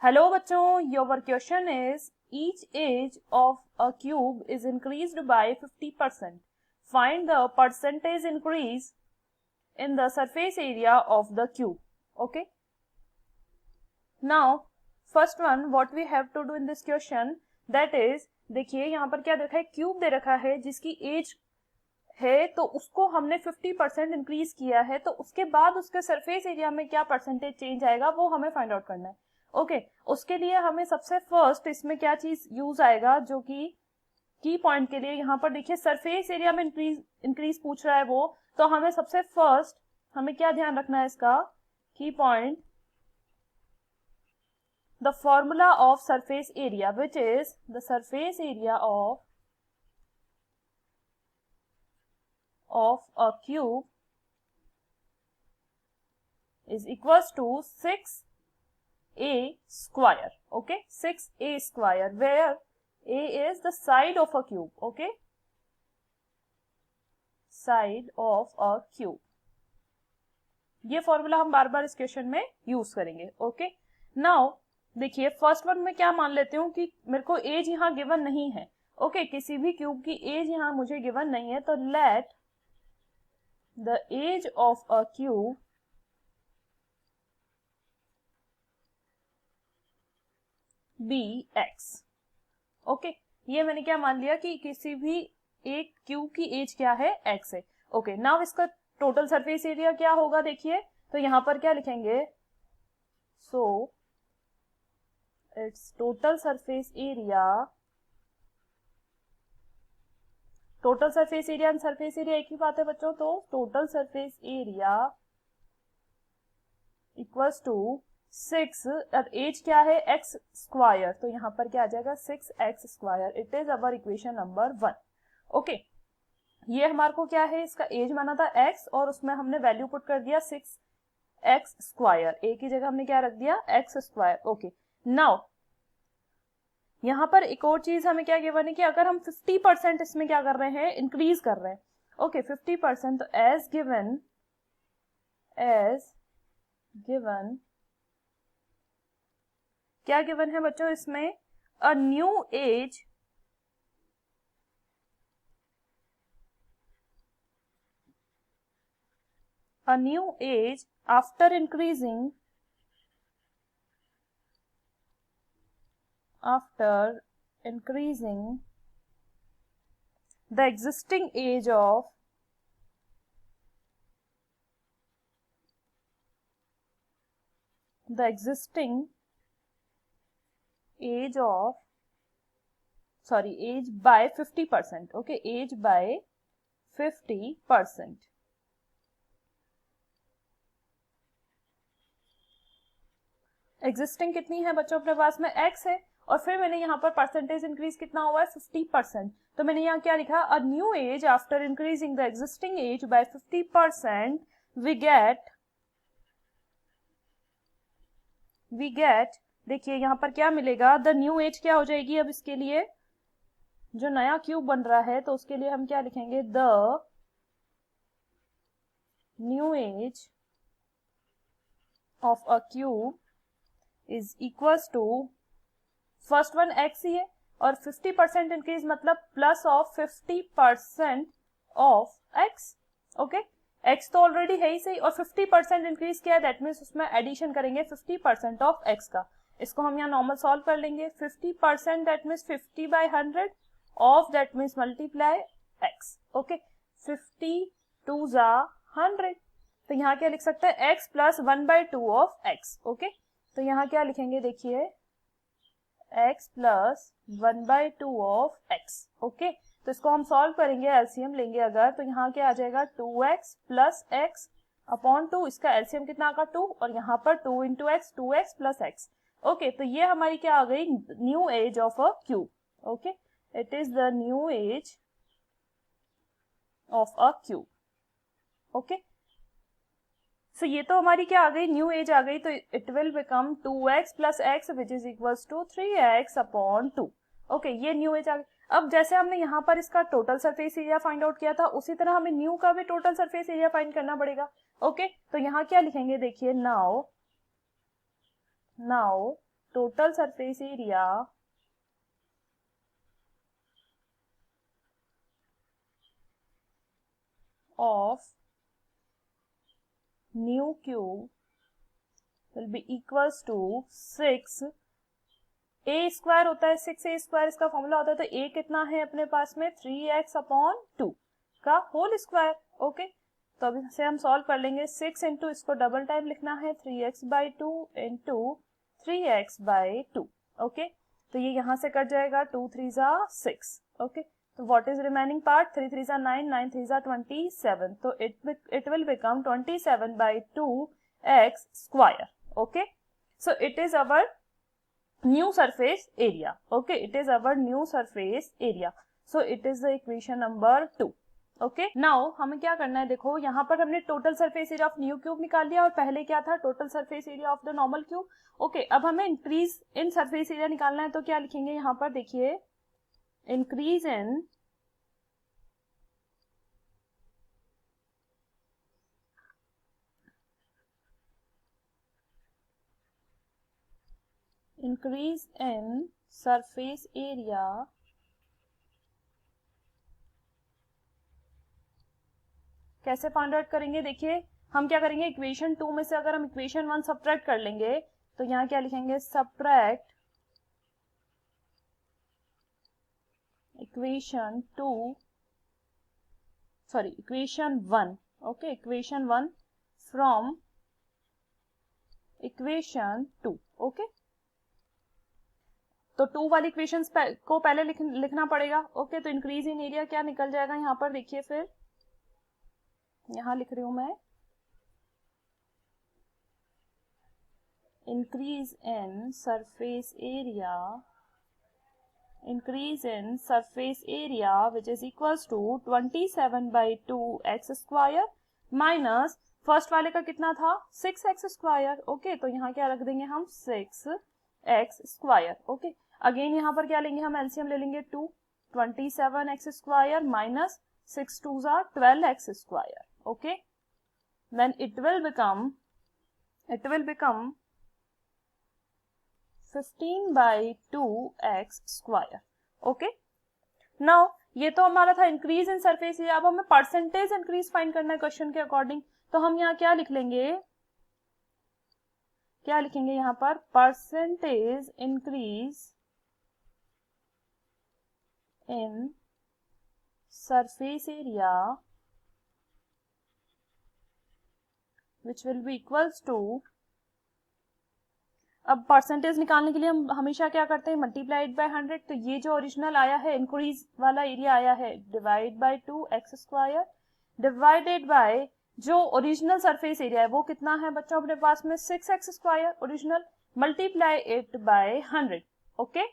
Hello बच्चों, your question is each edge of a cube is increased by 50%. Find the percentage increase in the surface area of the cube. Okay. Now, first one, what we have to do in this question, that is, देखिए यहाँ पर क्या दे रखा है, cube दे रखा है जिसकी as है, तो उसको हमने 50% इंक्रीज किया है, तो उसके बाद उसके सरफेस एरिया में क्या परसेंटेज चेंज आएगा वो हमें फाइंड आउट करना है. ओके उसके लिए हमें सबसे फर्स्ट इसमें क्या चीज यूज आएगा, जो कि की पॉइंट के लिए यहाँ पर देखिए सरफेस एरिया में इंक्रीज पूछ रहा है वो, तो हमें सबसे फर्स्ट हमें क्या ध्यान रखना है इसका की point, the formula of surface area which is the surface area of a cube is equals to 6a square. Okay, 6a square, where a is the side of a cube. Okay, side of a cube. ये formula हम बार बार इस question में use करेंगे. Okay now देखिए first one में क्या मान लेती हूँ कि मेरे को एज यहाँ गिवन नहीं है. ओके किसी भी क्यूब की एज यहाँ मुझे गिवन नहीं है, तो let the age of a cube be x. Okay ये मैंने क्या मान लिया कि किसी भी एक क्यूब की एज क्या है, x है. ओके नाउ इसका टोटल सरफेस एरिया क्या होगा, देखिए तो यहां पर क्या लिखेंगे, so it's total surface area, total surface area and surface area एक ही बात है बच्चों, तो total surface area equals to 6 और एज क्या है x स्क्वायर, तो यहाँ पर क्या आ जाएगा 6x square. It is our equation number 1. Okay ये हमारे को क्या है, इसका एज माना था x और उसमें हमने वैल्यू पुट कर दिया 6x स्क्वायर, एक ही जगह हमने क्या रख दिया x स्क्वायर. ओके नाउ यहाँ पर एक और चीज हमें क्या गिवन है कि अगर हम 50% इसमें क्या कर रहे हैं, इंक्रीज कर रहे हैं. ओके 50%, तो एज गिवन क्या गिवन है बच्चों इसमें, अ new edge after increasing the existing age of age by 50%. okay age by 50%. Existing कितनी है बच्चों अपने पास में, x है, और फिर मैंने यहाँ पर परसेंटेज इंक्रीज कितना हुआ है 50%, तो मैंने यहाँ क्या लिखा, a new edge after increasing the existing edge by 50% we get देखिए यहाँ पर क्या मिलेगा, द न्यू एज क्या हो जाएगी, अब इसके लिए जो नया क्यूब बन रहा है तो उसके लिए हम क्या लिखेंगे, the new edge of a cube is equals to, first one x ही है और 50% इंक्रीज मतलब plus of 50% of x. Okay x तो ऑलरेडी है ही सही, और 50% इंक्रीज किया है, दैट मीन्स उसमें एडिशन करेंगे 50% ऑफ x का. इसको हम यहाँ नॉर्मल सॉल्व कर लेंगे. 50% that means 50 by 100 of that means multiply x. Okay 50 2 जा 100, तो यहाँ क्या लिख सकते हैं, x plus 1/2 of x. Okay तो यहाँ क्या लिखेंगे, देखिए x plus 1/2 of x. Okay तो इसको हम सॉल्व करेंगे, एलसीएम लेंगे अगर, तो यहाँ क्या आ जाएगा 2x प्लस x अपॉन 2, इसका एलसीएम कितना आएगा 2, और यहाँ पर 2 into x, 2x plus x. Okay तो ये हमारी क्या आ गई, new edge of a cube. Okay it is the new edge of a cube. Okay so ये तो हमारी क्या आ गई, न्यू एज आ गई, तो it will become 2x plus x which is equals to 3x upon 2. Okay ये new edge आ गई. अब जैसे हमने यहाँ पर इसका total surface area find out किया था, उसी तरह हमें न्यू का भी टोटल सरफेस एरिया फाइंड करना पड़ेगा. ओके तो यहाँ क्या लिखेंगे, देखिए now total surface area of nu cube will be equals to 6 a square होता है 6a स्क्वायर, इसका फॉर्मूला होता है, तो a कितना है अपने पास में 3x/2 का होल स्क्वायर। ओके, तो अभी से हम सॉल्व कर लेंगे। 6 इंटू इसको डबल टाइम लिखना है 3x/2 इंटू 3x/2। ओके, तो ये यहाँ से कट जाएगा 2 3 जा 6। ओके, तो व्हाट इज रिमेनिंग पार्ट 3 3 जा 9 9 3 जा 27, तो it will become 27/2x square. Okay, so it is our new surface area. Okay, it is our new surface area. So it is the equation number 2. Okay, now हमें क्या करना है, देखो यहाँ पर हमने total surface area of new cube निकाल लिया और पहले क्या था total surface area of the normal cube. Okay, अब हमें इंक्रीज इन सरफेस एरिया निकालना है, तो क्या लिखेंगे यहाँ पर, देखिए इंक्रीज इन सरफेस एरिया कैसे फाइंड आउट करेंगे। देखिए हम क्या करेंगे, इक्वेशन 2 में से अगर हम इक्वेशन 1 सब्ट्रैक्ट कर लेंगे तो यहाँ क्या लिखेंगे, subtract equation 1। Okay, equation 1 from equation 2। Okay, तो 2 वाली इक्वेशन को पहले लिखना पड़ेगा। ओके, तो इंक्रीज इन एरिया क्या निकल जाएगा यहाँ पर, देखिए फिर यहाँ लिख रही हूं मैं, increase in surface area which is equals to 27/2x square minus first वाले का कितना था 6x स्क्वायर। ओके, तो यहाँ क्या रख देंगे हम 6x स्क्वायर। ओके, अगेन यहाँ पर क्या लेंगे हम, एलसीएम ले लेंगे 2, 27x स्क्वायर माइनस 6 2 जा 12x square. Okay, then it will become 15/2x square. Okay, now ये तो हमारा था इंक्रीज इन सरफेस एरिया। अब हमें परसेंटेज इंक्रीज फाइंड करना है क्वेश्चन के अकॉर्डिंग, तो हम यहाँ क्या लिखेंगे यहाँ पर, percentage increase in surface area which will be equals to, अब परसेंटेज निकालने के लिए हम हमेशा क्या करते हैं, मल्टीप्लाइड बाय 100। तो ये जो ओरिजिनल आया है इंक्रीज वाला एरिया आया है divide by 2x square divided by जो ओरिजिनल सरफेस एरिया है वो कितना है बच्चों अपने पास में 6x square original, multiply it by 100। Okay,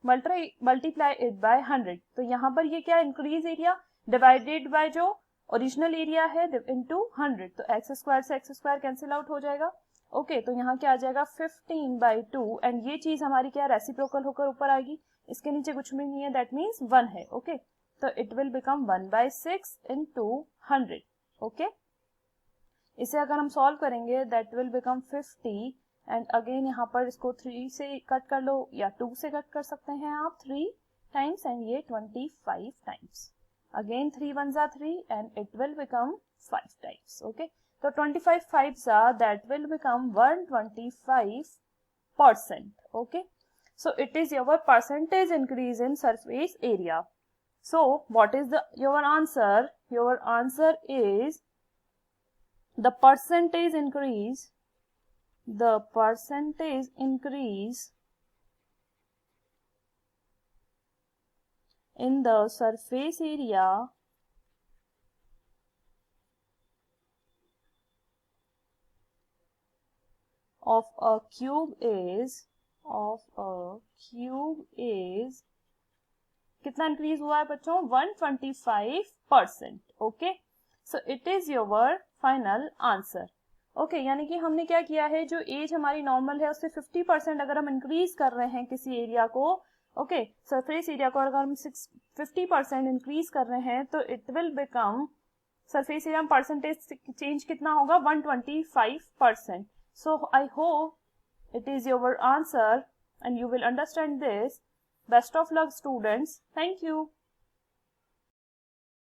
multiply it by 100, तो यहाँ पर ये क्या इंक्रीज एरिया डिवाइडेड बाय जो ओरिजिनल एरिया है इनटू 100, तो x स्क्वायर से x स्क्वायर कैंसिल आउट हो जाएगा। ओके, तो यहाँ क्या आ जाएगा 15/2, एंड ये चीज हमारी क्या रेसिप्रोकल होकर ऊपर आएगी, इसके नीचे कुछ भी नहीं है, दैट मीन्स 1 है। ओके, तो it will become 1/6 into 100। Okay, इसे अगर हम सॉल्व करेंगे that will become 50, and again यहाँ पर इसको 3 से कट कर लो या 2 से कट कर सकते हैं आप 3 टाइम्स, एंड ये 25 times, again 3 1s are 3 and it will become 5 times. Okay, so 25 5s are, that will become 125%. Okay, so it is your percentage increase in surface area. So what is your answer? Your answer is the percentage increase in the surface area of a cube is कितना increase हुआ है बच्चों, 125%. Okay, so it is your final answer. Okay, यानी कि हमने क्या किया है, जो एज हमारी नॉर्मल है उससे 50% अगर हम इंक्रीज कर रहे हैं किसी एरिया को, ओके, सरफेस एरिया को अगर हम 50% इंक्रीज कर रहे हैं तो it will become, surface area में परसेंटेज चेंज कितना होगा 125%. So I hope it is your answer and you will understand this. Best of luck students. Thank you.